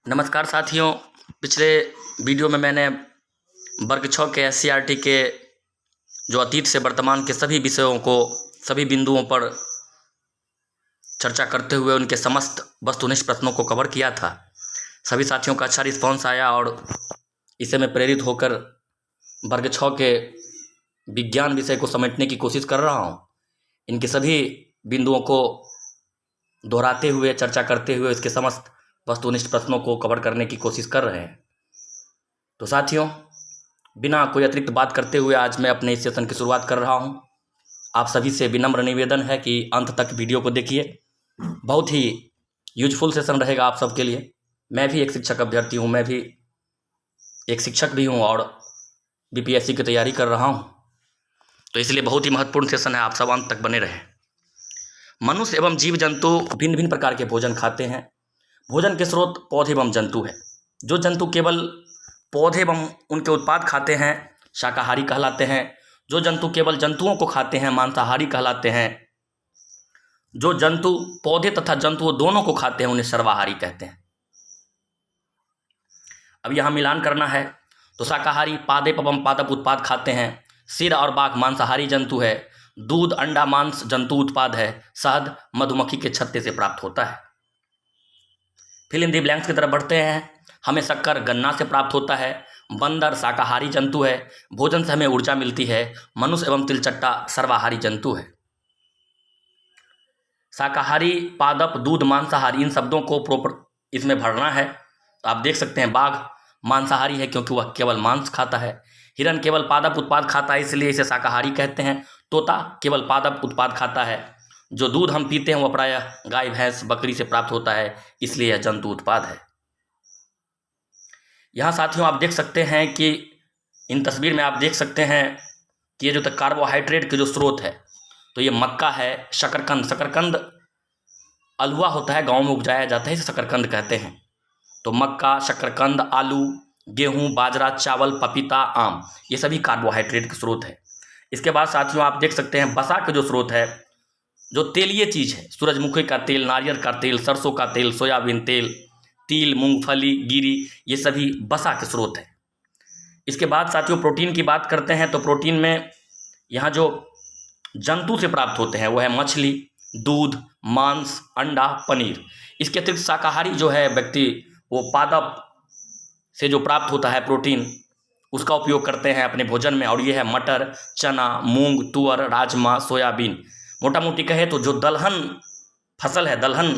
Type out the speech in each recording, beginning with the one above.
नमस्कार साथियों। पिछले वीडियो में मैंने वर्ग 6 के एससीईआरटी के जो अतीत से वर्तमान के सभी विषयों को सभी बिंदुओं पर चर्चा करते हुए उनके समस्त वस्तुनिष्ठ प्रश्नों को कवर किया था। सभी साथियों का अच्छा रिस्पांस आया और इससे मैं प्रेरित होकर वर्ग 6 के विज्ञान विषय को समेटने की कोशिश कर रहा हूँ। इनके सभी बिंदुओं को दोहराते हुए चर्चा करते हुए इसके समस्त वस्तुनिष्ठ प्रश्नों को कवर करने की कोशिश कर रहे हैं। तो साथियों, बिना कोई अतिरिक्त बात करते हुए आज मैं अपने इस सेशन की शुरुआत कर रहा हूं। आप सभी से विनम्र निवेदन है कि अंत तक वीडियो को देखिए। बहुत ही यूजफुल सेशन रहेगा आप सबके लिए। मैं भी एक शिक्षक अभ्यर्थी हूं, मैं भी एक शिक्षक भी हूं और बीपीएससी की तैयारी कर रहा हूं, तो इसलिए बहुत ही महत्वपूर्ण सेशन है। आप सब अंत तक बने रहें। मनुष्य एवं जीव जंतु भिन्न भिन्न प्रकार के भोजन खाते हैं। भोजन के स्रोत पौधे एवं जंतु है। जो जंतु केवल पौधे एवं उनके उत्पाद खाते हैं शाकाहारी कहलाते हैं। जो जंतु केवल जंतुओं को खाते हैं मांसाहारी कहलाते हैं। जो जंतु पौधे तथा जंतुओं दोनों को खाते हैं उन्हें सर्वाहारी कहते हैं। अब यहाँ मिलान करना है तो शाकाहारी पादप एवं पादप उत्पाद खाते हैं। सिर और बाघ मांसाहारी जंतु है। दूध अंडा मांस जंतु उत्पाद है। शहद मधुमक्खी के छत्ते से प्राप्त होता है। फिल इन दी ब्लैंक्स की तरफ बढ़ते हैं। हमें शक्कर गन्ना से प्राप्त होता है। बंदर शाकाहारी जंतु है। भोजन से हमें ऊर्जा मिलती है। मनुष्य एवं तिलचट्टा सर्वाहारी जंतु है। शाकाहारी पादप दूध मांसाहारी इन शब्दों को प्रॉपर इसमें भरना है। तो आप देख सकते हैं बाघ मांसाहारी है क्योंकि वह केवल मांस खाता है। हिरन केवल पादप उत्पाद खाता है इसलिए इसे शाकाहारी कहते हैं। तोता केवल पादप उत्पाद खाता है। जो दूध हम पीते हैं वह प्रायः गाय भैंस बकरी से प्राप्त होता है इसलिए यह जंतु उत्पाद है। यहाँ साथियों आप देख सकते हैं कि इन तस्वीर में आप देख सकते हैं कि ये जो कार्बोहाइड्रेट के जो स्रोत है तो ये मक्का है। शकरकंद अलुआ होता है, गाँव में उपजाया जाता है, इसे शकरकंद कहते हैं। तो मक्का शकरकंद आलू गेहूँ बाजरा चावल पपीता आम ये सभी कार्बोहाइड्रेट के स्रोत है। इसके बाद साथियों आप देख सकते हैं वसा के जो स्रोत है जो तेलीय चीज़ है। सूरजमुखी का तेल नारियल का तेल सरसों का तेल सोयाबीन तेल तिल मूंगफली गिरी ये सभी वसा के स्रोत है। इसके बाद साथियों प्रोटीन की बात करते हैं तो प्रोटीन में यहाँ जो जंतु से प्राप्त होते हैं वो है मछली दूध मांस अंडा पनीर। इसके अतिरिक्त शाकाहारी जो है व्यक्ति वो पादप से जो प्राप्त होता है प्रोटीन उसका उपयोग करते हैं अपने भोजन में और ये है मटर चना मूंग तुअर राजमा सोयाबीन। मोटा मोटी कहे तो जो दलहन फसल है दलहन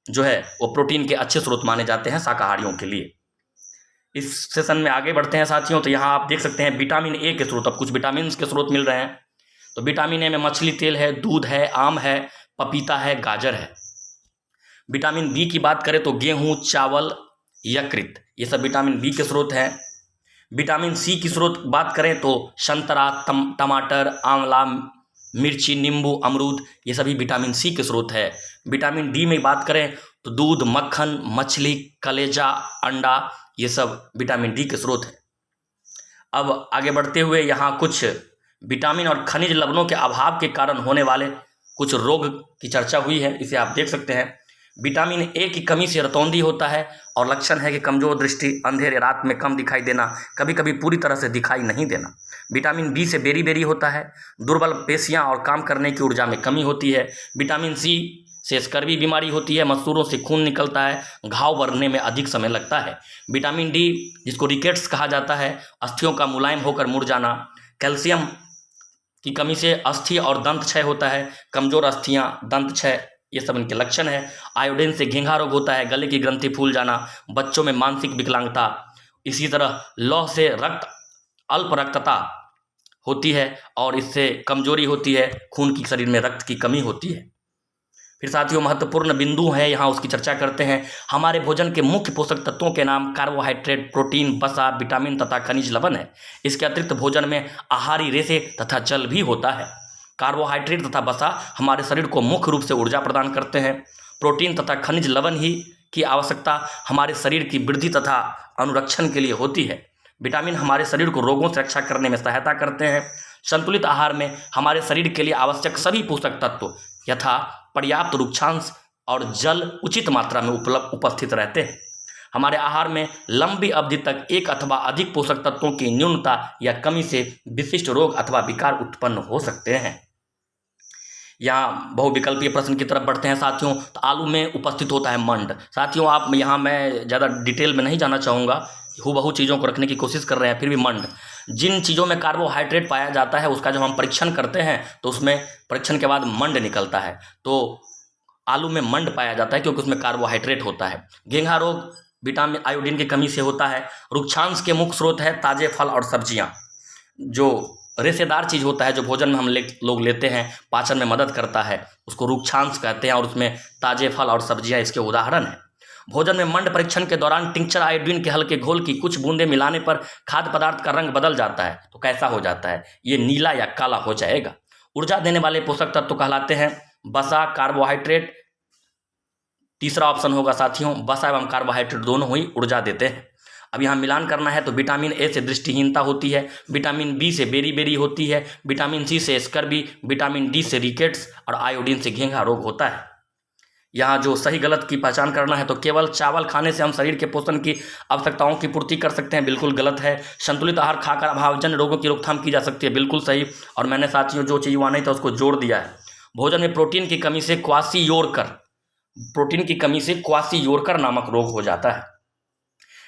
जो है वो प्रोटीन के अच्छे स्रोत माने जाते हैं शाकाहारियों के लिए। इस सेशन में आगे बढ़ते हैं साथियों तो यहाँ आप देख सकते हैं विटामिन ए के स्रोत। अब कुछ विटामिन के स्रोत मिल रहे हैं। तो विटामिन ए में मछली तेल है दूध है आम है पपीता है गाजर है। विटामिन बी की बात करें तो गेहूँ चावल यकृत ये सब विटामिन बी के स्रोत हैं। विटामिन सी की स्रोत बात करें तो संतरा टमाटर आंवला मिर्ची नींबू अमरूद ये सभी विटामिन सी के स्रोत है। विटामिन डी में बात करें तो दूध मक्खन मछली कलेजा अंडा ये सब विटामिन डी के स्रोत है। अब आगे बढ़ते हुए यहाँ कुछ विटामिन और खनिज लवणों के अभाव के कारण होने वाले कुछ रोग की चर्चा हुई है। इसे आप देख सकते हैं। विटामिन ए की कमी से रतौंधी होता है और लक्षण है कि कमजोर दृष्टि अंधेरे रात में कम दिखाई देना कभी कभी पूरी तरह से दिखाई नहीं देना। विटामिन बी से बेरी होता है। दुर्बल पेशियां और काम करने की ऊर्जा में कमी होती है। विटामिन सी से स्कर्वी बीमारी होती है। मसूरों से खून निकलता है। घाव भरने में अधिक समय लगता है। विटामिन डी जिसको रिकेट्स कहा जाता है अस्थियों का मुलायम होकर मुड़ जाना। कैल्शियम की कमी से अस्थि और दंत क्षय होता है। कमजोर अस्थियां दंत क्षय ये सब इनके लक्षण है। आयोडीन से घेंघा रोग होता है। गले की ग्रंथि फूल जाना। बच्चों में मानसिक विकलांगता। इसी तरह लौह से अल्प रक्तता होती है और इससे कमजोरी होती है। खून की शरीर में रक्त की कमी होती है। फिर साथियों महत्वपूर्ण बिंदु है यहाँ उसकी चर्चा करते हैं। हमारे भोजन के मुख्य पोषक तत्वों के नाम कार्बोहाइड्रेट प्रोटीन वसा विटामिन तथा खनिज लवण है। इसके अतिरिक्त भोजन में आहारी रेशे तथा जल भी होता है। कार्बोहाइड्रेट तथा वसा हमारे शरीर को मुख्य रूप से ऊर्जा प्रदान करते हैं। प्रोटीन तथा खनिज लवण ही की आवश्यकता हमारे शरीर की वृद्धि तथा अनुरक्षण के लिए होती है। विटामिन हमारे शरीर को रोगों से रक्षा करने में सहायता करते हैं। संतुलित आहार में हमारे शरीर के लिए आवश्यक सभी पोषक तत्व यथा पर्याप्त रुक्षांश और जल उचित मात्रा में उपस्थित रहते हैं। हमारे आहार में लंबी अवधि तक एक अथवा अधिक पोषक तत्वों की न्यूनता या कमी से विशिष्ट रोग अथवा विकार उत्पन्न हो सकते हैं। यहाँ बहुविकल्पीय प्रश्न की तरफ बढ़ते हैं साथियों। तो आलू में उपस्थित होता है मंड। साथियों आप यहाँ मैं ज़्यादा डिटेल में नहीं जाना चाहूँगा, हूबहू चीज़ों को रखने की कोशिश कर रहे हैं, फिर भी मंड, जिन चीज़ों में कार्बोहाइड्रेट पाया जाता है उसका जब हम परीक्षण करते हैं तो उसमें परीक्षण के बाद मंड निकलता है। तो आलू में मंड पाया जाता है क्योंकि उसमें कार्बोहाइड्रेट होता है। घेंघा रोग विटामिन आयोडीन की कमी से होता है। रुक्षांश के मुख्य स्रोत है ताजे फल और सब्जियाँ, जो रेशेदार चीज़ होता है जो भोजन में हम लोग लेते हैं, पाचन में मदद करता है, उसको रुक्षांश कहते हैं, और उसमें ताजे फल और सब्जियां इसके उदाहरण हैं। भोजन में मंड परीक्षण के दौरान टिंचर आयोडीन के हल्के घोल की कुछ बूंदें मिलाने पर खाद्य पदार्थ का रंग बदल जाता है। तो कैसा हो जाता है? ये नीला या काला हो जाएगा। ऊर्जा देने वाले पोषक तत्व कहलाते हैं वसा, कार्बोहाइड्रेट। तीसरा ऑप्शन होगा साथियों, वसा एवं कार्बोहाइड्रेट दोनों ही ऊर्जा देते हैं। अब यहाँ मिलान करना है तो विटामिन ए से दृष्टिहीनता होती है, विटामिन बी से बेरी होती है, विटामिन सी से स्कर्वी, विटामिन डी से रिकेट्स और आयोडीन से घेंघा रोग होता है। यहाँ जो सही गलत की पहचान करना है तो केवल चावल खाने से हम शरीर के पोषण की आवश्यकताओं की पूर्ति कर सकते हैं, बिल्कुल गलत है। संतुलित आहार खाकर अभावजन्य रोगों की रोकथाम की जा सकती है, बिल्कुल सही। और मैंने साथियों जो चीज़ वहाँ नहीं था उसको जोड़ दिया है। भोजन में प्रोटीन की कमी से क्वासियोरकर नामक रोग हो जाता है।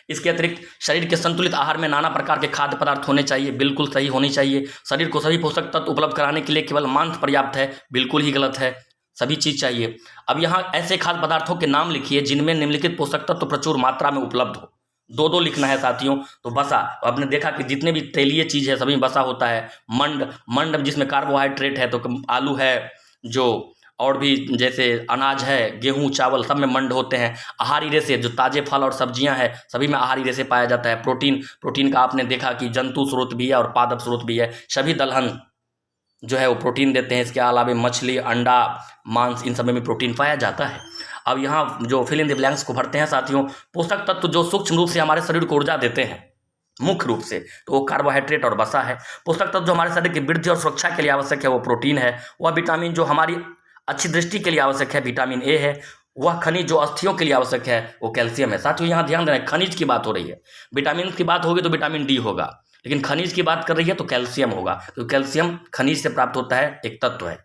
इसके अतिरिक्त शरीर के संतुलित आहार में नाना प्रकार के खाद्य पदार्थ होने चाहिए, बिल्कुल सही होनी चाहिए। शरीर को सभी पोषक तत्व उपलब्ध कराने के लिए केवल मांस पर्याप्त है, बिल्कुल ही गलत है, सभी चीज़ चाहिए। अब यहाँ ऐसे खाद्य पदार्थों के नाम लिखिए जिनमें निम्नलिखित पोषक तत्व प्रचुर मात्रा में उपलब्ध हो। दो लिखना है साथियों। तो वसा, आपने देखा कि जितने भी तेलीय चीज़ है सभी में वसा होता है। मंड जिसमें कार्बोहाइड्रेट है, तो आलू है, जो और भी जैसे अनाज है, गेहूं, चावल, सब में मंड होते हैं। आहारी रेशे, जो ताजे फल और सब्जियां हैं सभी में आहारी रेशे पाया जाता है। प्रोटीन का आपने देखा कि जंतु स्रोत भी है और पादप स्रोत भी है। सभी दलहन जो है वो प्रोटीन देते हैं। इसके अलावा मछली, अंडा, मांस, इन सब में भी प्रोटीन पाया जाता है। अब यहाँ जो फिल इन द ब्लैंक्स को भरते हैं साथियों, पोषक तत्व जो सूक्ष्म रूप से हमारे शरीर को ऊर्जा देते हैं मुख्य रूप से, तो वो कार्बोहाइड्रेट और वसा है। पोषक तत्व जो हमारे शरीर की वृद्धि और सुरक्षा के लिए आवश्यक है वो प्रोटीन है। वह विटामिन जो हमारी अच्छी दृष्टि के लिए आवश्यक है विटामिन ए है। वह खनिज जो अस्थियों के लिए आवश्यक है वो कैल्शियम है। साथियों यहाँ ध्यान देना, खनिज की बात हो रही है, विटामिन की बात होगी तो विटामिन डी होगा, लेकिन खनिज की बात कर रही है तो कैल्शियम होगा, तो कैल्शियम खनिज से प्राप्त होता है, एक तत्व है।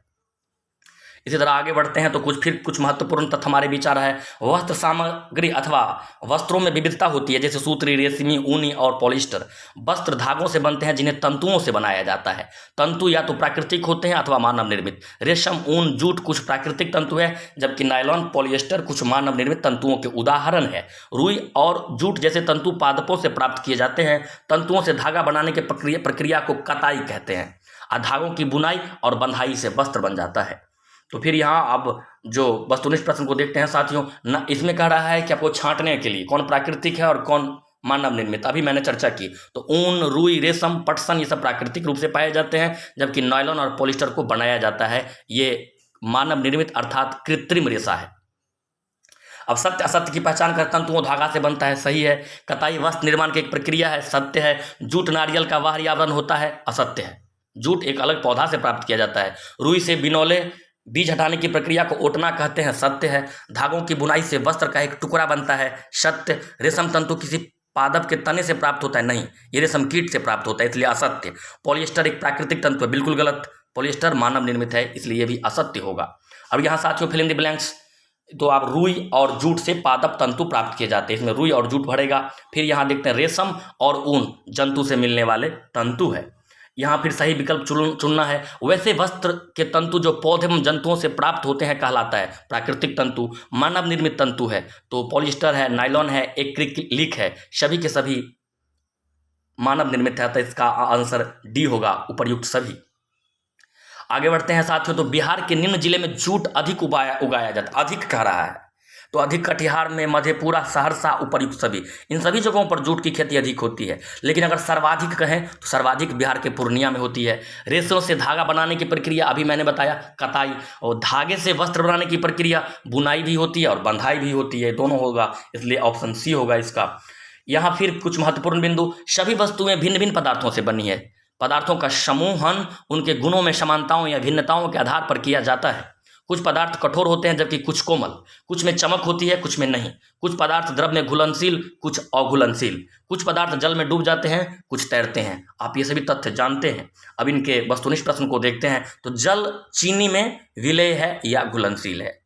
इसी तरह आगे बढ़ते हैं तो कुछ महत्वपूर्ण तथ्य हमारे विचार है। वस्त्र सामग्री अथवा वस्त्रों में विविधता होती है, जैसे सूत्री, रेशमी, ऊनी और पॉलिस्टर। वस्त्र धागों से बनते हैं जिन्हें तंतुओं से बनाया जाता है। तंतु या तो प्राकृतिक होते हैं अथवा मानव निर्मित। रेशम, ऊन, जूट कुछ प्राकृतिक तंतु है, जबकि नायलॉन, पॉलिएस्टर कुछ मानव निर्मित तंतुओं के उदाहरण है। रुई और जूट जैसे तंतु पादपों से प्राप्त किए जाते हैं। तंतुओं से धागा बनाने की प्रक्रिया को कताई कहते हैं। धागों की बुनाई और बंधाई से वस्त्र बन जाता है। तो फिर यहाँ अब जो वस्तुनिष्ठ प्रश्न को देखते हैं साथियों, ना इसमें कह रहा है कि आपको छांटने के लिए कौन प्राकृतिक है और कौन मानव निर्मित। अभी मैंने चर्चा की तो ऊन, रुई, रेशम, पटसन ये सब प्राकृतिक रूप से पाए जाते हैं, जबकि नायलॉन और पॉलिस्टर को बनाया जाता है, ये मानव निर्मित अर्थात कृत्रिम रेशा है। अब सत्य असत्य की पहचान कर, तंतुओं धागा से बनता है, सही है। कताई वस्त्र निर्माण की एक प्रक्रिया है, सत्य है। जूट नारियल का बाहरी आवरण होता है, असत्य है। जूट एक अलग पौधा से प्राप्त किया जाता है। रुई से बिनौले बीज हटाने की प्रक्रिया को ओटना कहते हैं, सत्य है। धागों की बुनाई से वस्त्र का एक टुकड़ा बनता है, सत्य। रेशम तंतु किसी पादप के तने से प्राप्त होता है, नहीं, ये रेशम कीट से प्राप्त होता है, इसलिए असत्य। पॉलिएस्टर एक प्राकृतिक तंतु है, बिल्कुल गलत। पॉलिएस्टर मानव निर्मित है, इसलिए ये भी असत्य होगा। अब यहाँ साथियों फिल इन द ब्लैंक्स, तो आप रुई और जूट से पादप तंतु प्राप्त किए जाते हैं, इसमें रुई और जूट भरेगा। फिर यहाँ देखते हैं रेशम और ऊन जंतु से मिलने वाले तंतु है, यहाँ फिर सही विकल्प चुनना है। वैसे वस्त्र के तंतु जो पौधे एवं जंतुओं से प्राप्त होते हैं कहलाता है प्राकृतिक तंतु। मानव निर्मित तंतु है तो पॉलिएस्टर है, नायलॉन है, एक्रिलिक है, सभी के सभी मानव निर्मित है, तो इसका आंसर डी होगा, उपर्युक्त सभी। आगे बढ़ते हैं साथियों, तो बिहार के निम्न जिले में जूट अधिक उगाया जाता है, अधिक कह रहा है, तो अधिक कटिहार में, मधेपुरा, सहरसा, उपर्युक्त सभी, इन सभी जगहों पर जूट की खेती अधिक होती है। लेकिन अगर सर्वाधिक कहें तो सर्वाधिक बिहार के पूर्णिया में होती है। रेशों से धागा बनाने की प्रक्रिया अभी मैंने बताया, कताई, और धागे से वस्त्र बनाने की प्रक्रिया बुनाई भी होती है और बंधाई भी होती है, दोनों होगा, इसलिए ऑप्शन सी होगा इसका। यहाँ फिर कुछ महत्वपूर्ण बिंदु, सभी वस्तुएं भिन्न भिन्न पदार्थों से बनी है। पदार्थों का समूहन उनके गुणों में समानताओं या भिन्नताओं के आधार पर किया जाता है। कुछ पदार्थ कठोर होते हैं जबकि कुछ कोमल, कुछ में चमक होती है कुछ में नहीं, कुछ पदार्थ द्रव में घुलनशील कुछ अघुलनशील, कुछ पदार्थ जल में डूब जाते हैं कुछ तैरते हैं। आप ये सभी तथ्य जानते हैं। अब इनके वस्तुनिष्ठ प्रश्न को देखते हैं। तो जल चीनी में विलेय है या घुलनशील है?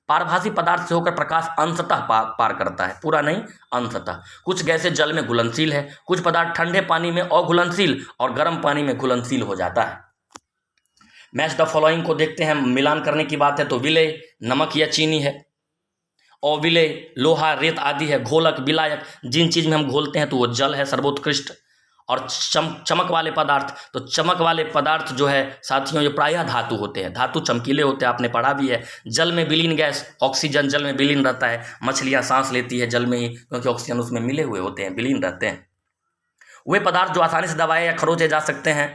पारभासी पदार्थ से होकर प्रकाश अंशतः पार करता है, पूरा नहीं, अंशतः। कुछ गैसें जल में घुलनशील है, कुछ पदार्थ ठंडे पानी में अघुलनशील और गर्म पानी में घुलनशील हो जाता है। मैच द फॉलोइंग को देखते हैं। मिलान करने की बात है तो विलेय नमक या चीनी है, अविलेय लोहा रेत आदि है, घोलक विलायक जिन चीज में हम घोलते हैं तो वो जल है सर्वोत्कृष्ट। और चमक वाले पदार्थ, तो चमक वाले पदार्थ जो है साथियों ये प्रायः धातु होते हैं, धातु चमकीले होते हैं, आपने पढ़ा भी है। जल में विलीन गैस, ऑक्सीजन जल में विलीन रहता है, मछलियां सांस लेती है जल में ही क्योंकि ऑक्सीजन उसमें मिले हुए होते हैं, विलीन रहते हैं। वे पदार्थ जो आसानी से दबाए या खरोचे जा सकते हैं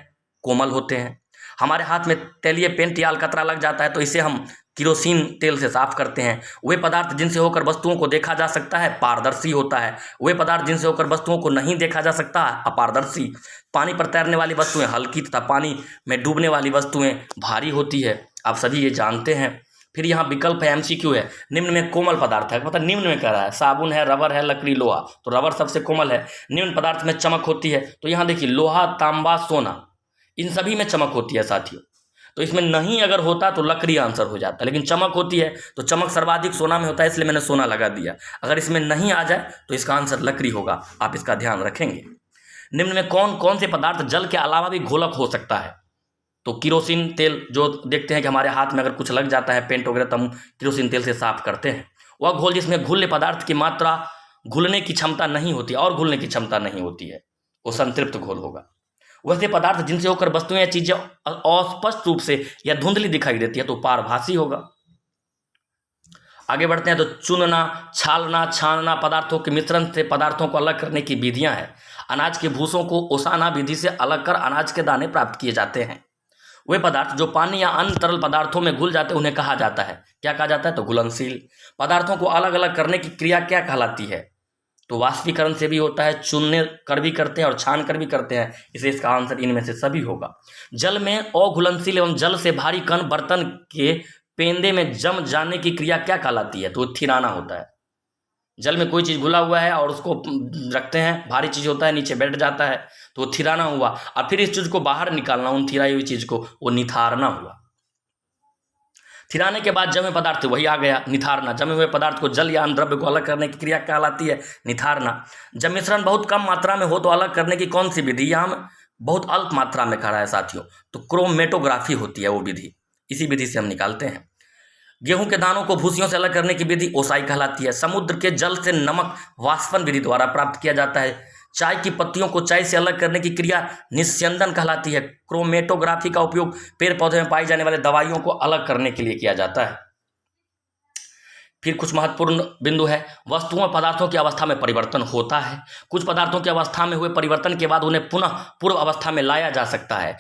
कोमल होते हैं। हमारे हाथ में तैलीय पेंट या अलकतरा लग जाता है तो इसे हम किरोसिन तेल से साफ करते हैं। वे पदार्थ जिनसे होकर वस्तुओं को देखा जा सकता है पारदर्शी होता है, वे पदार्थ जिनसे होकर वस्तुओं को नहीं देखा जा सकता है अपारदर्शी। पानी पर तैरने वाली वस्तुएं हल्की तथा पानी में डूबने वाली वस्तुएं भारी होती है, आप सभी ये जानते हैं। फिर यहाँ विकल्प है, MCQ है। निम्न में कोमल पदार्थ है, मतलब निम्न में कह रहा है, साबुन है, रबर है, लकड़ी, लोहा, तो रबर सबसे कोमल है। निम्न पदार्थ में चमक होती है, तो यहाँ देखिए लोहा, तांबा, सोना, इन सभी में चमक होती है साथियों। तो इसमें नहीं अगर होता तो लकड़ी आंसर हो जाता, लेकिन चमक होती है तो चमक सर्वाधिक सोना में होता है, इसलिए मैंने सोना लगा दिया। अगर इसमें नहीं आ जाए तो इसका आंसर लकड़ी होगा, आप इसका ध्यान रखेंगे। निम्न में कौन कौन से पदार्थ जल के अलावा भी घोलक हो सकता है? तो किरोसिन तेल, जो देखते हैं कि हमारे हाथ में अगर कुछ लग जाता है पेंट वगैरह तो हम किरोसिन तेल से साफ करते हैं। वह घोल जिसमें घुलने पदार्थ की मात्रा घुलने की क्षमता नहीं होती और घुलने की क्षमता नहीं होती है, वो संतृप्त घोल होगा। वैसे पदार्थ जिनसे होकर वस्तुएं या चीजें अस्पष्ट रूप से या धुंधली दिखाई देती है तो पारभासी होगा। आगे बढ़ते हैं। तो चुनना, छालना, छानना पदार्थों के मिश्रण से पदार्थों को अलग करने की विधियां हैं। अनाज के भूसों को ओसाना विधि से अलग कर अनाज के दाने प्राप्त किए जाते हैं। वे पदार्थ जो पानी या अन्य तरल पदार्थों में घुल जाते हैं उन्हें कहा जाता है, क्या कहा जाता है? तो घुलनशील। पदार्थों को अलग अलग करने की क्रिया क्या कहलाती है? तो वाष्पीकरण से भी होता है, चुनने कर भी करते हैं और छान कर भी करते हैं, इसलिए इसका आंसर इनमें से सभी होगा। जल में अघुलनशील एवं जल से भारी कण बर्तन के पेंदे में जम जाने की क्रिया क्या कहलाती है? तो थिराना होता है। जल में कोई चीज़ घुला हुआ है और उसको रखते हैं, भारी चीज़ होता है, नीचे बैठ जाता है तो वो थिराना हुआ, और फिर इस चीज़ को बाहर निकालना, उन थिराई हुई चीज़ को, वो निथारना हुआ। थिराने के बाद जमे पदार्थ वही आ गया निथारना। जमे हुए पदार्थ को जल या अन्य द्रव्य को अलग करने की क्रिया कहलाती है निथारना। जब मिश्रण बहुत कम मात्रा में हो तो अलग करने की कौन सी विधि? यहाँ बहुत अल्प मात्रा में कह रहा है साथियों, तो क्रोमेटोग्राफी होती है वो विधि, इसी विधि से हम निकालते हैं। गेहूं के दानों को भूसियों से अलग करने की विधि ओसाई कहलाती है। समुद्र के जल से नमक वाष्पन विधि द्वारा प्राप्त किया जाता है। चाय की पत्तियों को चाय से अलग करने की क्रिया निस्यंदन कहलाती है। क्रोमेटोग्राफी का उपयोग पेड़ पौधे में पाई जाने वाले दवाइयों को अलग करने के लिए किया जाता है। फिर कुछ महत्वपूर्ण बिंदु है। वस्तुओं और पदार्थों की अवस्था में परिवर्तन होता है। कुछ पदार्थों की अवस्था में हुए परिवर्तन के बाद उन्हें पुनः पूर्व अवस्था में लाया जा सकता है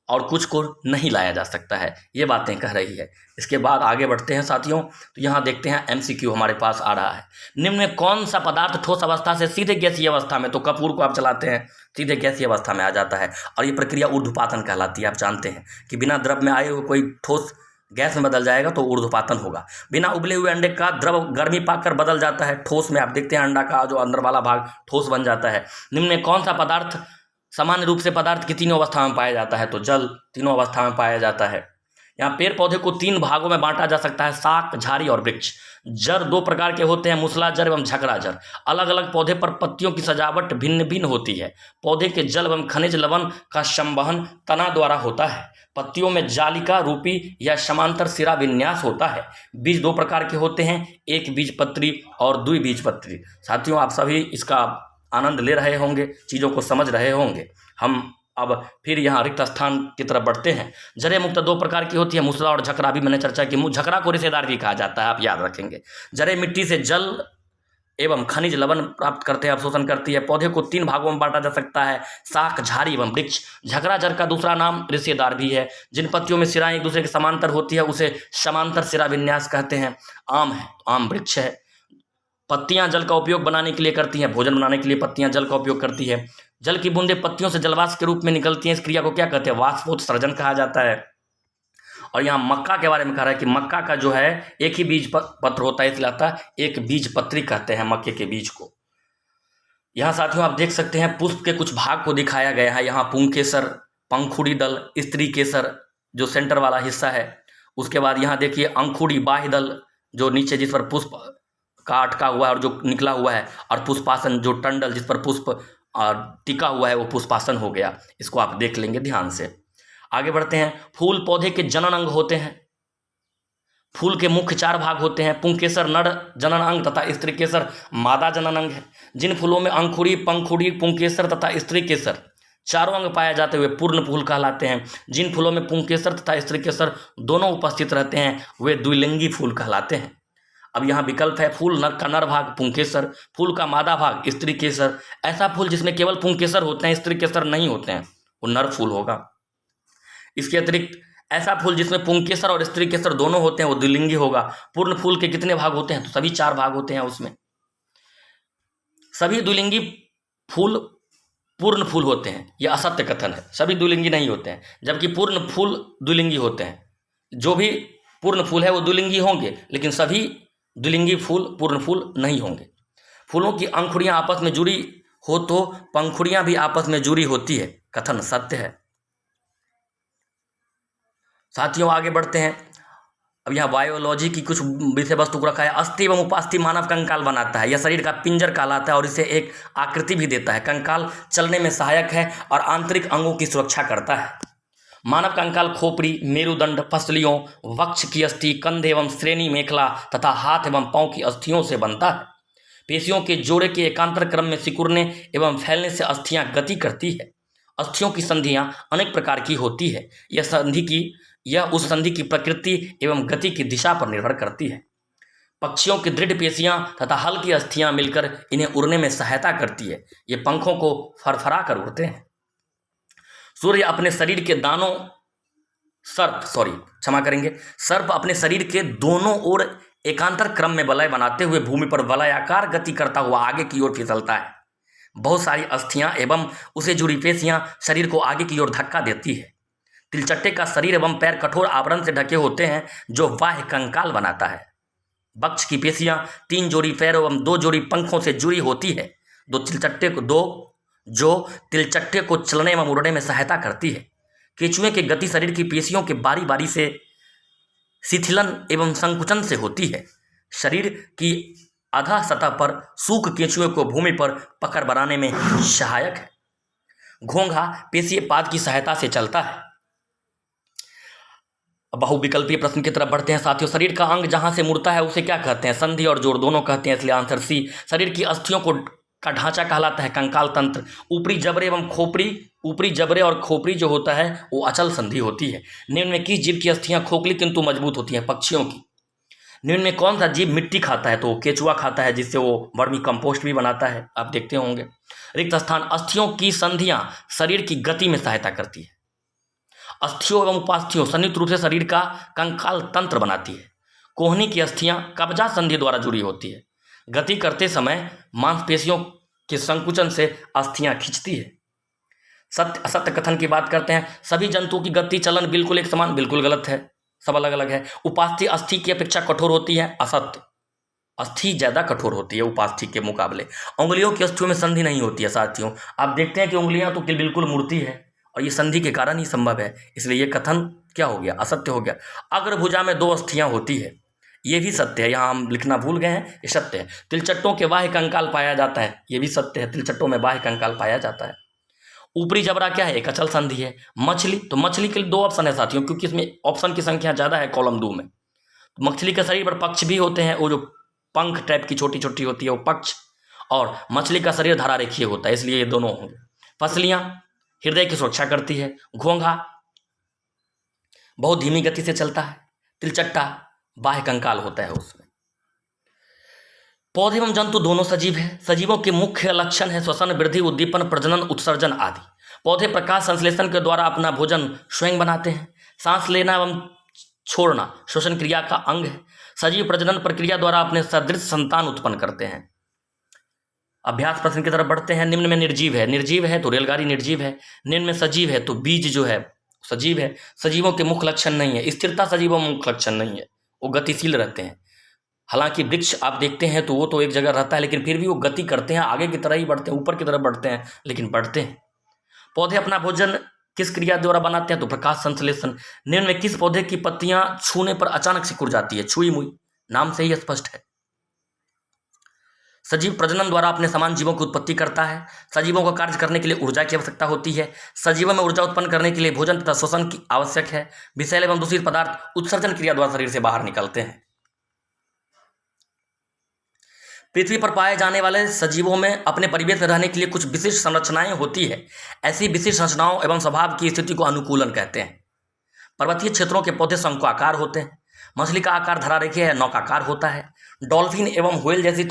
और कुछ को नहीं लाया जा सकता है, ये बातें कह रही है। इसके बाद आगे बढ़ते हैं साथियों। तो यहाँ देखते हैं MCQ हमारे पास आ रहा है। निम्न में कौन सा पदार्थ ठोस अवस्था से सीधे गैसीय अवस्था में, तो कपूर को आप चलाते हैं सीधे गैसीय अवस्था में आ जाता है, और ये प्रक्रिया ऊर्ध्वपातन कहलाती है। आप जानते हैं कि बिना द्रव में आए हुए कोई ठोस गैस में बदल जाएगा तो ऊर्ध्वपातन होगा। बिना उबले हुए अंडे का द्रव गर्मी पाकर बदल जाता है ठोस में। आप देखते हैं अंडा का जो अंदर वाला भाग ठोस बन जाता है। निम्न में कौन सा पदार्थ सामान्य रूप से पदार्थ की तीनों अवस्था में पाया जाता है? तो जल तीनों अवस्था में पाया जाता है। यहाँ पेड़ पौधे को 3 भागों में बांटा जा सकता है, शाक, झाड़ी और वृक्ष। जड़ 2 प्रकार के होते हैं, मूसला जड़ एवं झकड़ा जड़। अलग अलग पौधे पर पत्तियों की सजावट भिन्न भिन्न होती है। पौधे के जल एवं खनिज लवण का संवहन तना द्वारा होता है। पत्तियों में जालिका रूपी या समांतर सिरा विन्यास होता है। बीज 2 प्रकार के होते हैं, एक बीजपत्री और द्विबीजपत्री। साथियों आप सभी इसका आनंद ले रहे होंगे, चीज़ों को समझ रहे होंगे। हम अब फिर यहाँ रिक्त स्थान की तरफ बढ़ते हैं। जड़ें मुक्त 2 प्रकार की होती है, मूसला और झकड़ा। भी मैंने चर्चा की, झकड़ा को रिश्तेदार भी कहा जाता है, आप याद रखेंगे। जड़ें मिट्टी से जल एवं खनिज लवण प्राप्त करते हैं, अवशोषण करती है। पौधे को 3 भागों में बांटा जा सकता है, शाक, झाड़ी एवं वृक्ष। झकड़ा जड़ का दूसरा नाम रिश्तेदार भी है। जिन पत्तियों में सिराएं एक दूसरे के समांतर होती है उसे समांतर सिरा विन्यास कहते हैं। आम है, आम वृक्ष है। पत्तियां जल का उपयोग बनाने के लिए करती हैं, भोजन बनाने के लिए पत्तियां जल का उपयोग करती है। जल की बूंदें पत्तियों से जलवाष्प के रूप में निकलती हैं, इस क्रिया को क्या कहते हैं? वाष्पोत्सर्जन कहा जाता है। और यहाँ मक्का के बारे में कह रहा है कि मक्का का जो है एक ही बीज पत्र होता है, इसलिए आता है एक बीज पत्री कहते हैं मक्के के बीज को। यहाँ साथियों आप देख सकते हैं पुष्प के कुछ भाग को दिखाया गया है। यहाँ पुंकेसर, पंखुड़ी दल, स्त्री केसर जो सेंटर वाला हिस्सा है। उसके बाद यहाँ देखिए अंकुड़ी बाह्य दल जो नीचे जिस पर पुष्प का अटका हुआ है और जो निकला हुआ है, और पुष्पासन जो टंडल जिस पर पुष्प टिका हुआ है वो पुष्पासन हो गया। इसको आप देख लेंगे ध्यान से। आगे बढ़ते हैं। फूल पौधे के जनन अंग होते हैं। फूल के मुख्य 4 भाग होते हैं। पुंकेसर नर जनन अंग तथा स्त्री केसर मादा जनन अंग है। जिन फूलों में अंकुड़ी, पंखुड़ी, पुंकेसर तथा स्त्री केसर चारों अंग पाए जाते हुए पूर्ण फूल कहलाते हैं। जिन फूलों में पुंकेसर तथा स्त्री केसर दोनों उपस्थित रहते हैं वे द्विलिंगी फूल कहलाते हैं। अब यहाँ विकल्प है। फूल नर का नर भाग पुंकेसर, फूल का मादा भाग स्त्री केसर। ऐसा फूल जिसमें केवल पुंकेसर होते हैं, स्त्री केसर नहीं होते हैं, वो नर फूल होगा। इसके अतिरिक्त ऐसा फूल जिसमें पुंकेसर और स्त्री केसर दोनों होते हैं वो द्विलिंगी होगा। पूर्ण फूल के कितने भाग होते हैं? तो सभी 4 भाग होते हैं उसमें। सभी द्विलिंगी फूल पूर्ण फूल होते हैं, यह असत्य कथन है। सभी द्विलिंगी नहीं होते हैं, जबकि पूर्ण फूल द्विलिंगी होते हैं। जो भी पूर्ण फूल है वो द्विलिंगी होंगे, लेकिन सभी द्विलिंगी फूल पूर्ण फूल नहीं होंगे। फूलों की अंकुड़ियां आपस में जुड़ी हो तो पंखुड़ियां भी आपस में जुड़ी होती है, कथन सत्य है। साथियों आगे बढ़ते हैं। अब यहाँ बायोलॉजी की कुछ विषय वस्तु को रखा है। अस्थि एवं उपास्थि मानव कंकाल बनाता है। यह शरीर का पिंजर कहलाता है और इसे एक आकृति भी देता है। कंकाल चलने में सहायक है और आंतरिक अंगों की सुरक्षा करता है। मानव कंकाल खोपड़ी, मेरुदंड, पसलियों, वक्ष की अस्थि, कंधे एवं श्रेणी मेखला तथा हाथ एवं पांव की अस्थियों से बनता है। पेशियों के जोड़े के एकांतर क्रम में सिकुड़ने एवं फैलने से अस्थियां गति करती है। अस्थियों की संधियां अनेक प्रकार की होती है। यह उस संधि की प्रकृति एवं गति की दिशा पर निर्भर करती है। पक्षियों की दृढ़ पेशियां तथा हल्की अस्थियां मिलकर इन्हें उड़ने में सहायता करती है। ये पंखों को फरफरा कर उड़ते हैं। सूर्य अपने शरीर के सर्प अपने शरीर के दोनों ओर एकांतर क्रम में वलय बनाते हुए भूमि पर वलयाकार गति करता हुआ आगे की ओर फिसलता है। बहुत सारी अस्थियां एवं उसे जुड़ी पेशियां शरीर को आगे की ओर धक्का देती है। तिलचट्टे का शरीर एवं पैर कठोर आवरण से ढके होते हैं जो बाह्य कंकाल बनाता है। वक्ष की पेशियां 3 जोड़ी पैर एवं 2 जोड़ी पंखों से जुड़ी होती है जो तिलचट्टे को चलने एवं उड़ने में सहायता करती है। केंचुए की गति शरीर की पेशियों के बारी बारी से शिथिलन एवं संकुचन से होती है। शरीर की आधा सतह पर सूख केंचुए को भूमि पर पकड़ बनाने में सहायक है। घोंघा पेशीय पाद की सहायता से चलता है। बहुविकल्पीय प्रश्न की तरफ बढ़ते हैं साथियों। शरीर का अंग जहां से मुड़ता है उसे क्या कहते हैं? संधि और जोड़ दोनों कहते हैं, इसलिए आंसर सी। शरीर की अस्थियों का ढांचा कहलाता है कंकाल तंत्र। ऊपरी जबड़े और खोपड़ी जो होता है वो अचल संधि होती है। निम्न में किस जीव की अस्थियां खोखली किंतु मजबूत होती हैं? पक्षियों की। निम्न में कौन सा जीव मिट्टी खाता है? तो केंचुआ खाता है, जिससे वो वर्मी कंपोस्ट भी बनाता है, आप देखते होंगे। रिक्त स्थान। अस्थियों की संधियां शरीर की गति में सहायता करती है। अस्थियों एवं उपास्थियों संयुक्त रूप से शरीर का कंकाल तंत्र बनाती है। कोहनी की अस्थियां कब्जा संधि द्वारा जुड़ी होती है। गति करते समय मांसपेशियों के संकुचन से अस्थियां खींचती है। सत्य असत्य कथन की बात करते हैं। सभी जंतुओं की गति चलन बिल्कुल एक समान, बिल्कुल गलत है, सब अलग अलग है। उपास्थि अस्थि की अपेक्षा कठोर होती है, असत्य। अस्थि ज्यादा कठोर होती है उपास्थि के मुकाबले। उंगलियों की अस्थियों में संधि नहीं होती है साथियों। आप देखते हैं कि उंगलियां तो बिल्कुल मुड़ती है और ये संधि के कारण ही संभव है, इसलिए ये कथन क्या हो गया? असत्य हो गया। अग्रभुजा में 2 अस्थियां होती है, ये भी सत्य है, यहाँ हम लिखना भूल गए हैं, ये सत्य है। तिलचट्टों के बाह्य कंकाल पाया जाता है, ये भी सत्य है, तिलचट्टों में बाह्य कंकाल पाया जाता है। ऊपरी जबड़ा क्या है? एक अचल संधि है। मछली, तो मछली के लिए 2 ऑप्शन है साथियों, क्योंकि इसमें ऑप्शन की संख्या ज़्यादा है कॉलम 2 में। तो मछली के शरीर पर पक्ष भी होते हैं, वो जो पंख टाइप की छोटी छोटी होती है वो पक्ष, और मछली का शरीर धारा रेखीय होता है, इसलिए ये दोनों होंगे। फसलियाँ हृदय की सुरक्षा करती है। घोंघा बहुत धीमी गति से चलता है। तिलचट्टा बाह्य कंकाल होता है उसमें। पौधे एवं जंतु दोनों सजीव है। सजीवों के मुख्य लक्षण है श्वसन, वृद्धि, उद्दीपन, प्रजनन, उत्सर्जन आदि। पौधे प्रकाश संश्लेषण के द्वारा अपना भोजन स्वयं बनाते हैं। सांस लेना एवं छोड़ना श्वसन क्रिया का अंग है। सजीव प्रजनन प्रक्रिया द्वारा अपने सदृश संतान उत्पन्न करते हैं। अभ्यास प्रश्न की तरफ बढ़ते हैं। निम्न में निर्जीव है तो रेलगाड़ी निर्जीव है। निम्न में सजीव है तो बीज जो है सजीव है, सजीवों के मुख्य लक्षण नहीं है, स्थिरता सजीवों में मुख्य लक्षण नहीं है, वो गतिशील रहते हैं। हालांकि वृक्ष आप देखते हैं तो वो तो एक जगह रहता है, लेकिन फिर भी वो गति करते हैं, आगे की तरह ही बढ़ते हैं, ऊपर की तरफ बढ़ते हैं, लेकिन बढ़ते हैं। पौधे अपना भोजन किस क्रिया द्वारा बनाते हैं? तो प्रकाश संश्लेषण। निम्न में किस पौधे की पत्तियां छूने पर अचानक सिकुड़ जाती है? छुई मुई, नाम से ही स्पष्ट है। सजीव प्रजनन द्वारा अपने समान जीवों की उत्पत्ति करता है। सजीवों को कार्य करने के लिए ऊर्जा की आवश्यकता होती है। सजीवों में ऊर्जा उत्पन्न करने के लिए भोजन तथा श्वसन की आवश्यक है। विषैले एवं दूषित पदार्थ उत्सर्जन क्रिया द्वारा शरीर से बाहर निकलते हैं। पृथ्वी पर पाए जाने वाले सजीवों में अपने परिवेश में रहने के लिए कुछ विशिष्ट संरचनाएं होती है। ऐसी विशिष्ट संरचनाओं एवं स्वभाव की स्थिति को अनुकूलन कहते हैं। पर्वतीय क्षेत्रों के पौधे शंक्वाकार होते हैं। मछली का आकार धरारेखीय या नौकाकार होता है। डॉल्फिन एवं व्हेल जैसी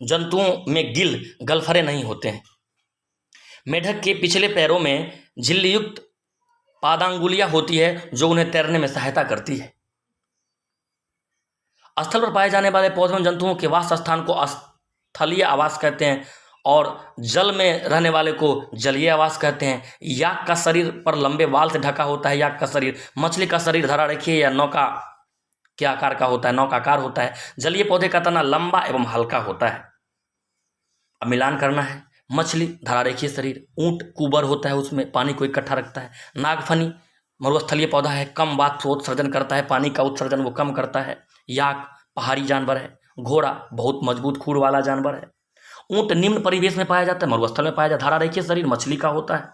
जंतुओं में गिल गलफरे नहीं होते हैं। मेढक के पिछले पैरों में झिल्लीयुक्त पादांगुलियां होती है जो उन्हें तैरने में सहायता करती है। स्थल पर पाए जाने वाले पौधों जंतुओं के वास स्थान को स्थलीय आवास कहते हैं और जल में रहने वाले को जलीय आवास कहते हैं। याक का शरीर पर लंबे बाल से ढका होता है। याक का शरीर, मछली का शरीर धरारेखीय या नौका के आकार का होता है, नौकाकार होता है। जलीय पौधे का तना लंबा एवं हल्का होता है। अब मिलान करना है। मछली धरारेखीय शरीर, ऊंट कुबर होता है, उसमें पानी को इकट्ठा रखता है। नागफनी मरुस्थलीय पौधा है, कम वाष्पोत्सर्जन करता है, पानी का उत्सर्जन वो कम करता है। याक पहाड़ी जानवर है। घोड़ा बहुत मजबूत खूर वाला जानवर है। ऊंट निम्न परिवेश में पाया जाता है, मरुस्थल में पाया जाता है। धरारेखीय शरीर मछली का होता है।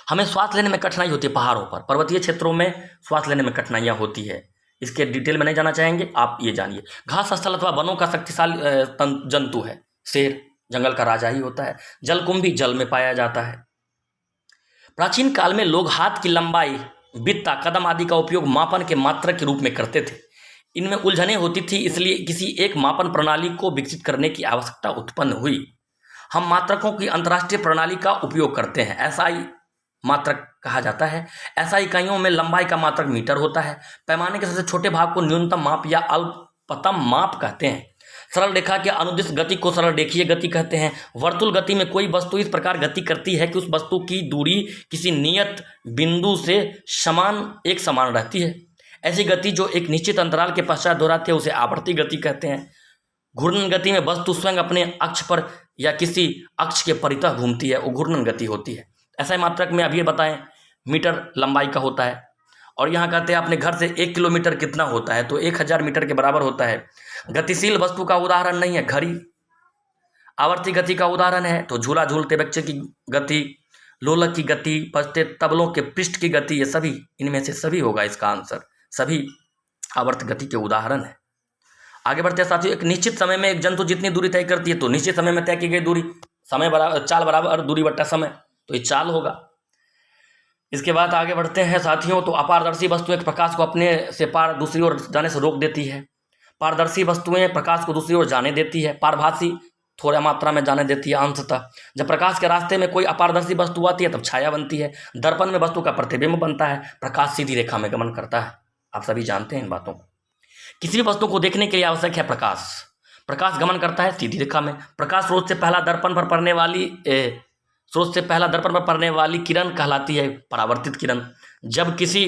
हमें श्वास लेने में कठिनाई होती है पहाड़ों पर, पर्वतीय क्षेत्रों में श्वास लेने में कठिनाइयां होती है। इसके डिटेल में नहीं जाना चाहेंगे, आप ये जानिए। घास स्थल अथवा वनों का शक्तिशाली जंतु है। शेर जंगल का राजा ही होता है। जलकुंभी जल में पाया जाता है। प्राचीन काल में लोग हाथ की लंबाई, बित्ता, कदम आदि का उपयोग मापन के मात्रक के रूप में करते थे। इनमें उलझनें होती थी, इसलिए किसी एक मापन प्रणाली को विकसित करने की आवश्यकता उत्पन्न हुई। हम मात्रकों की अंतर्राष्ट्रीय प्रणाली का उपयोग करते हैं। एसआई मात्रक कहा जाता है। ऐसा इकाइयों में लंबाई का मात्रक मीटर होता है। पैमाने के सबसे छोटे भाग को न्यूनतम माप या अल्पतम माप कहते हैं। सरल रेखा के अनुदिश गति को सरल रेखीय गति कहते हैं। वर्तुल गति में कोई वस्तु इस प्रकार गति करती है कि उस वस्तु की दूरी किसी नियत बिंदु से एक समान रहती है। ऐसी गति जो एक निश्चित अंतराल के पश्चात दोहराती है उसे आवर्ती गति कहते हैं। घूर्णन गति में वस्तु स्वयं अपने अक्ष पर या किसी अक्ष के परितः घूमती है, वो घूर्णन गति होती है। ऐसा मात्रक में अभी बताएं मीटर लंबाई का होता है। और यहाँ कहते हैं अपने घर से 1 किलोमीटर कितना होता है, तो 1000 मीटर के बराबर होता है। गतिशील वस्तु का उदाहरण नहीं है घड़ी। आवर्ती गति का उदाहरण है तो झूला झूलते बच्चे की गति, लोलक की गति, बजते तबलों के पृष्ठ की गति, ये सभी इनमें से सभी होगा इसका आंसर। सभी आवर्त गति के उदाहरण है। आगे बढ़ते हैं साथियों। एक निश्चित समय में एक जंतु जितनी दूरी तय करती है, तो निश्चित समय में तय की गई दूरी, समय बराबर चाल बराबर दूरी बट्टा समय, तो ये चाल होगा। इसके बाद आगे बढ़ते हैं साथियों। तो अपारदर्शी वस्तु एक प्रकाश को अपने से पार दूसरी ओर जाने से रोक देती है। पारदर्शी वस्तुएं प्रकाश को दूसरी ओर जाने देती है। पारभासी थोड़ा मात्रा में जाने देती है अंशतः। जब प्रकाश के रास्ते में कोई अपारदर्शी वस्तु आती है तब छाया बनती है। दर्पण में वस्तु का प्रतिबिंब बनता है। प्रकाश सीधी रेखा में गमन करता है। आप सभी जानते हैं इन बातों को। किसी भी वस्तु को देखने के लिए आवश्यक है प्रकाश। प्रकाश गमन करता है सीधी रेखा में। प्रकाश स्रोत से पहला दर्पण पर पड़ने वाली किरण कहलाती है परावर्तित किरण। जब किसी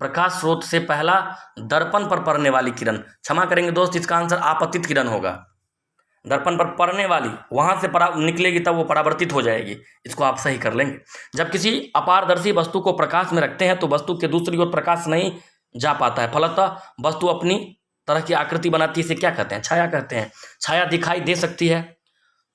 प्रकाश स्रोत से पहला दर्पण पर पड़ने वाली किरण, क्षमा करेंगे दोस्त, इसका आंसर आपतित किरण होगा। दर्पण पर पड़ने वाली वहां से निकलेगी तब वो परावर्तित हो जाएगी। इसको आप सही कर लेंगे। जब किसी अपारदर्शी वस्तु को प्रकाश में रखते हैं तो वस्तु के दूसरी ओर प्रकाश नहीं जा पाता है, फलतः वस्तु अपनी तरह की आकृति बनाती है। इसे क्या कहते हैं? छाया कहते हैं। छाया दिखाई दे सकती है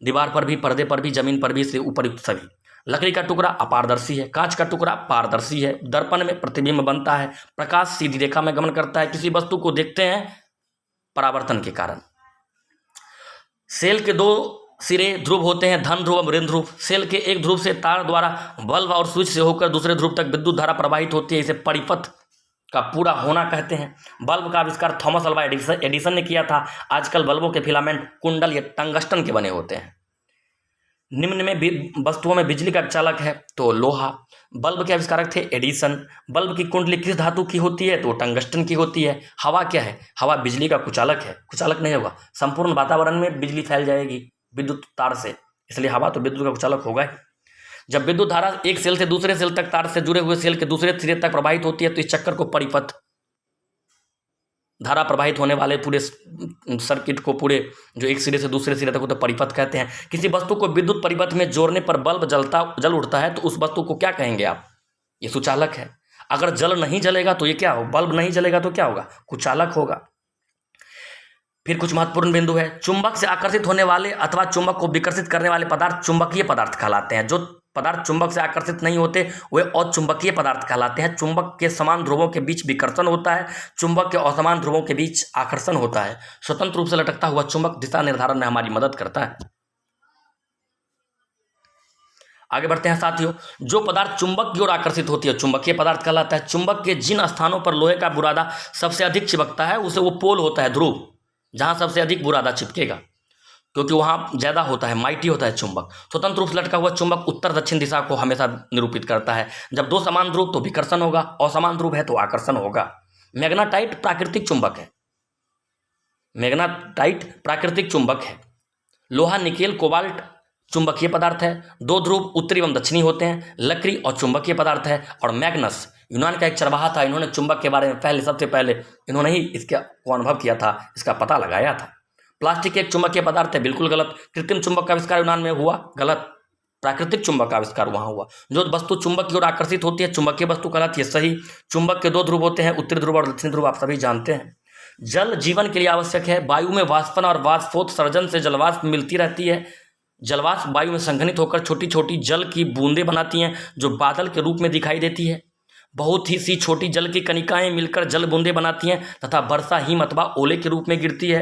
दीवार पर भी, पर्दे पर भी, जमीन पर भी, इसलिए उपयुक्त सभी। लकड़ी का टुकड़ा अपारदर्शी है, कांच का टुकड़ा पारदर्शी है। दर्पण में प्रतिबिंब बनता है। प्रकाश सीधी रेखा में गमन करता है। किसी वस्तु को देखते हैं परावर्तन के कारण। सेल के 2 सिरे ध्रुव होते हैं, धन ध्रुव और ऋण ध्रुव। सेल के एक ध्रुव से तार द्वारा बल्ब और स्विच से होकर दूसरे ध्रुव तक विद्युत धारा प्रवाहित होती है। इसे परिपथ का पूरा होना कहते हैं। बल्ब का आविष्कार थॉमस अल्वा एडिसन ने किया था। आजकल बल्बों के फिलामेंट कुंडल या टंगस्टन के बने होते हैं। निम्न में वस्तुओं में बिजली का चालक है तो लोहा। बल्ब के आविष्कारक थे एडिसन। बल्ब की कुंडली किस धातु की होती है? तो टंगस्टन की होती है। हवा क्या है? हवा बिजली का कुचालक है। कुचालक नहीं होगा, संपूर्ण वातावरण में बिजली फैल जाएगी विद्युत तार से, इसलिए हवा तो विद्युत का कुचालक होगा ही। जब विद्युत धारा एक सेल से दूसरे सेल तक तार से जुड़े हुए सेल के दूसरे सिरे तक प्रवाहित होती है तो इस चक्कर को परिपथ धारा प्रवाहित होने वाले पूरे सर्किट को, पूरे जो एक सिरे से दूसरे सिरे तक होता है, परिपथ कहते हैं। किसी वस्तु को विद्युत परिपथ में जोड़ने पर बल्ब जल उठता है तो उस वस्तु को क्या कहेंगे आप? ये सुचालक है। अगर जल नहीं जलेगा तो ये क्या हो? बल्ब नहीं जलेगा तो क्या होगा? कुचालक होगा। फिर कुछ महत्वपूर्ण बिंदु है। चुंबक से आकर्षित होने वाले अथवा चुंबक को विकर्षित करने वाले पदार्थ चुंबकीय पदार्थ कहलाते हैं। जो पदार्थ चुंबक से आकर्षित नहीं होते वे अचुंबकीय पदार्थ कहलाते हैं। चुंबक के समान ध्रुवों के बीच विकर्षण होता है, चुंबक के असमान ध्रुवों के बीच आकर्षण होता है। स्वतंत्र रूप से लटकता हुआ चुंबक दिशा निर्धारण में हमारी मदद करता है। आगे बढ़ते हैं साथियों। जो पदार्थ चुंबक की ओर आकर्षित होती है चुंबकीय पदार्थ कहलाता है। चुंबक के जिन स्थानों पर लोहे का बुरादा सबसे अधिक चिपकता है उसे वो पोल होता है, ध्रुव, जहां सबसे अधिक बुरादा चिपकेगा, क्योंकि वहां ज्यादा होता है, माइटी होता है चुंबक। स्वतंत्र रूप से लटका हुआ चुंबक उत्तर दक्षिण दिशा को हमेशा निरूपित करता है। जब दो समान ध्रुव तो विकर्षण होगा, असमान ध्रुव है तो आकर्षण होगा। मैग्नेटाइट प्राकृतिक चुंबक है। मैग्नेटाइट प्राकृतिक चुंबक है। लोहा, निकेल, कोबाल्ट चुंबकीय पदार्थ है। दो ध्रुव उत्तरी एवं दक्षिणी होते हैं। लकड़ी और चुंबकीय पदार्थ है। और मैग्नस यूनान का एक चरवाहा था, इन्होंने चुंबक के बारे में सबसे पहले इन्होंने ही इसका को अनुभव किया था, इसका पता लगाया था। प्लास्टिक एक चुंबकीय पदार्थ है, बिल्कुल गलत। कृत्रिम चुंबक का आविष्कार यूनान में हुआ, गलत। प्राकृतिक चुंबक का आविष्कार वहां हुआ। जो वस्तु चुंबक की ओर आकर्षित होती है चुंबकीय वस्तु कहलाती है, सही। चुंबक के दो ध्रुव होते हैं, उत्तरी ध्रुव और दक्षिणी ध्रुव, आप सभी जानते हैं। जल जीवन के लिए आवश्यक है। वायु में वाष्पन और वाष्पोत्सर्जन से जलवाष्प मिलती रहती है। जलवाष्प वायु में संघनित होकर छोटी छोटी जल की बूंदें बनाती हैं जो बादल के रूप में दिखाई देती है। बहुत ही सी छोटी जल की कणिकाएं मिलकर जल बूंदें बनाती हैं तथा वर्षा हिम अथवा ओले के रूप में गिरती है।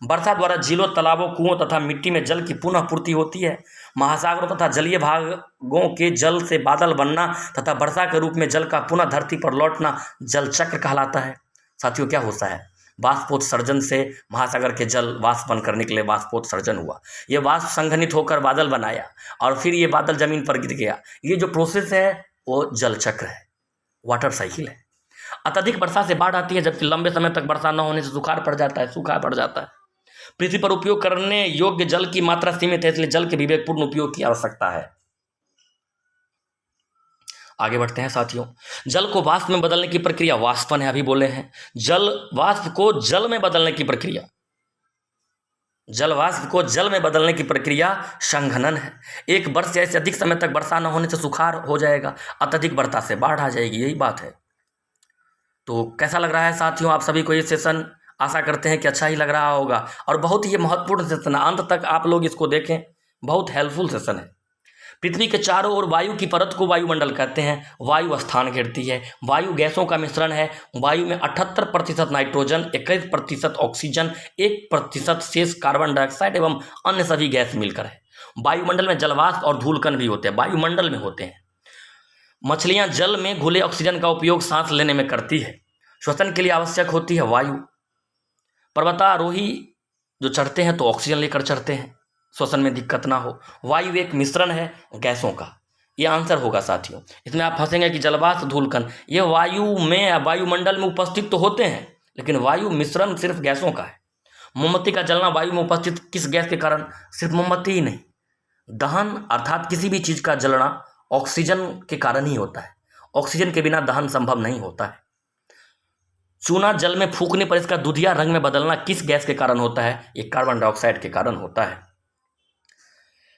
वर्षा द्वारा झीलों, तालाबों, कुओं तथा मिट्टी में जल की पुनः पूर्ति होती है। महासागरों तथा जलीय भागों के जल से बादल बनना तथा वर्षा के रूप में जल का पुनः धरती पर लौटना जल चक्र कहलाता है। साथियों, क्या होता है? वाष्पोत्सर्जन से महासागर के जल वाष्प बनकर निकले, वाष्पोत्सर्जन हुआ। ये वाष्प संघनित होकर बादल बनाया और फिर ये बादल जमीन पर गिर गया। ये जो प्रोसेस है वो जल चक्र है, वाटर साइकिल है। अत्यधिक वर्षा से बाढ़ आती है, जबकि लंबे समय तक वर्षा न होने से सूखा पड़ जाता है। पृथ्वी पर उपयोग करने योग्य जल की मात्रा सीमित है, इसलिए जल के विवेकपूर्ण उपयोग की आवश्यकता है। आगे बढ़ते हैं साथियों। जल को वाष्प में बदलने की प्रक्रिया वाष्पन है, अभी बोले हैं। जल वाष्प को जल में बदलने की प्रक्रिया, जल वाष्प को जल में बदलने की प्रक्रिया संघनन है। एक वर्ष या इससे अधिक समय तक वर्षा न होने से सुखाड़ हो जाएगा, अत्यधिक वर्षा से बाढ़ आ जाएगी, यही बात है। तो कैसा लग रहा है साथियों आप सभी को ये सेशन? आशा करते हैं कि अच्छा ही लग रहा होगा और बहुत ही महत्वपूर्ण सेशन है। अंत तक आप लोग इसको देखें, बहुत हेल्पफुल सेशन है। पृथ्वी के चारों ओर वायु की परत को वायुमंडल कहते हैं। वायु स्थान घेरती है। वायु गैसों का मिश्रण है। वायु में 78% नाइट्रोजन, 21% ऑक्सीजन, 1% शेष कार्बन डाइऑक्साइड एवं अन्य सभी गैस मिलकर है। वायुमंडल में जलवाष्प और धूलकण भी होते हैं, वायुमंडल में होते हैं। मछलियां जल में घुले ऑक्सीजन का उपयोग सांस लेने में करती है। श्वसन के लिए आवश्यक होती है वायु। पर्वतारोही जो चढ़ते हैं तो ऑक्सीजन लेकर चढ़ते हैं, श्वसन में दिक्कत ना हो। वायु एक मिश्रण है गैसों का, ये आंसर होगा साथियों। इसमें आप फंसेंगे कि जलवाष्प, धूलकण ये वायु में, वायुमंडल में उपस्थित तो होते हैं, लेकिन वायु मिश्रण सिर्फ गैसों का है। मोमबत्ती का जलना वायु में उपस्थित किस गैस के कारण? सिर्फ मोमबत्ती ही नहीं, दहन अर्थात किसी भी चीज का जलना ऑक्सीजन के कारण ही होता है। ऑक्सीजन के बिना दहन संभव नहीं होता है। चूना जल में फूंकने पर इसका दूधिया रंग में बदलना किस गैस के कारण होता है? ये कार्बन डाइऑक्साइड के कारण होता है।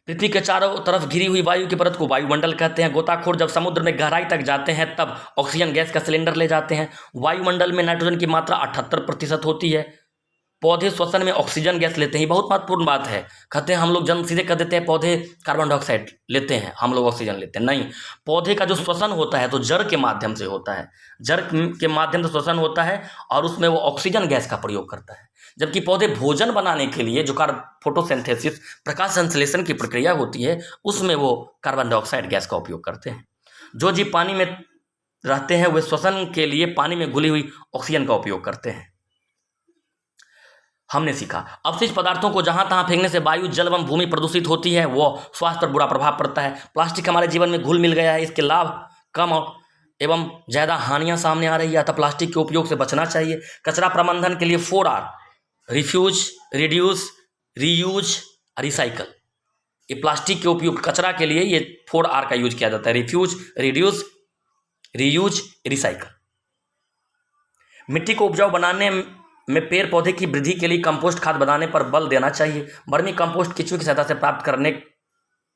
पृथ्वी के चारों तरफ घिरी हुई वायु की परत को वायुमंडल कहते हैं। गोताखोर जब समुद्र में गहराई तक जाते हैं तब ऑक्सीजन गैस का सिलेंडर ले जाते हैं। वायुमंडल में नाइट्रोजन की मात्रा 78% होती है। पौधे श्वसन में ऑक्सीजन गैस लेते हैं, बहुत महत्वपूर्ण बात है। कहते हैं हम लोग जन्म सीधे कर देते हैं, पौधे कार्बन डाइऑक्साइड लेते हैं, हम लोग ऑक्सीजन लेते हैं, नहीं। पौधे का जो श्वसन होता है तो जड़ के माध्यम से होता है, जड़ के माध्यम से श्वसन होता है और उसमें वो ऑक्सीजन गैस का प्रयोग करता है। जबकि पौधे भोजन बनाने के लिए जो फोटोसिंथेसिस, प्रकाश संश्लेषण की प्रक्रिया होती है, उसमें वो कार्बन डाइऑक्साइड गैस का उपयोग करते हैं। जो जीव पानी में रहते हैं वे श्वसन के लिए पानी में घुली हुई ऑक्सीजन का उपयोग करते हैं। हमने सीखा अवशिष्ट पदार्थों को जहां तहां फेंकने से वायु, जल एवं भूमि प्रदूषित होती है, वो स्वास्थ्य पर बुरा प्रभाव पड़ता है। प्लास्टिक हमारे जीवन में घुल मिल गया है, इसके लाभ कम और एवं ज़्यादा हानियां सामने आ रही है, अतः प्लास्टिक के उपयोग से बचना चाहिए। कचरा प्रबंधन के लिए 4R, refuse, reduce, reuse, recycle, ये प्लास्टिक के उपयोग कचरा के लिए ये 4R का यूज किया जाता है, रिफ्यूज, रिड्यूस, रीयूज, रिसाइकल। मिट्टी को उपजाऊ बनाने में पेड़ पौधे की वृद्धि के लिए कंपोस्ट खाद बनाने पर बल देना चाहिए। वर्मी कंपोस्ट केंचुए की सहायता से प्राप्त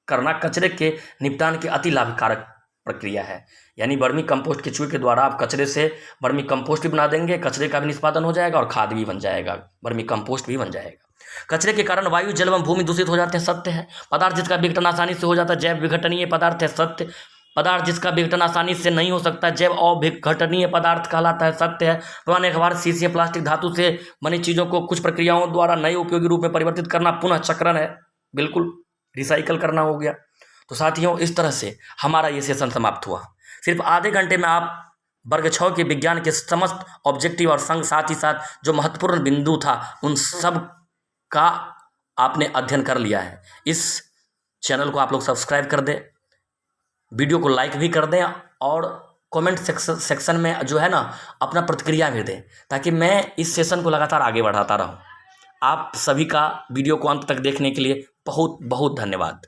करना कचरे के निपटान की अति लाभकारक प्रक्रिया है। यानी वर्मी कंपोस्ट केंचुए के द्वारा आप कचरे से वर्मी कंपोस्ट भी बना देंगे, कचरे का भी निष्पादन हो जाएगा और खाद भी बन जाएगा, वर्मी कंपोस्ट भी बन जाएगा। कचरे के कारण वायु, जल एवं भूमि दूषित हो जाते हैं, सत्य है। पदार्थ जिसका विघटन आसानी से हो जाता है जैव विघटनीय पदार्थ है, सत्य। पदार्थ जिसका विघटन आसानी से नहीं हो सकता जैव अविघटनीय पदार्थ कहलाता है, सत्य है। पुराने अखबार, शीशे, प्लास्टिक, धातु से बनी चीज़ों को कुछ प्रक्रियाओं द्वारा नए उपयोगी रूप में परिवर्तित करना पुनः चक्रण है, बिल्कुल रिसाइकल करना हो गया। तो साथियों, इस तरह से हमारा ये सेशन समाप्त हुआ। सिर्फ आधे घंटे में आप वर्ग 6 के विज्ञान के समस्त ऑब्जेक्टिव और साथ ही साथ जो महत्वपूर्ण बिंदु था उन सब का आपने अध्ययन कर लिया है। इस चैनल को आप लोग सब्सक्राइब कर दें, वीडियो को लाइक भी कर दें और कमेंट सेक्शन में जो है ना अपना प्रतिक्रिया भी दें, ताकि मैं इस सेशन को लगातार आगे बढ़ाता रहूं। आप सभी का वीडियो को अंत तक देखने के लिए बहुत बहुत धन्यवाद।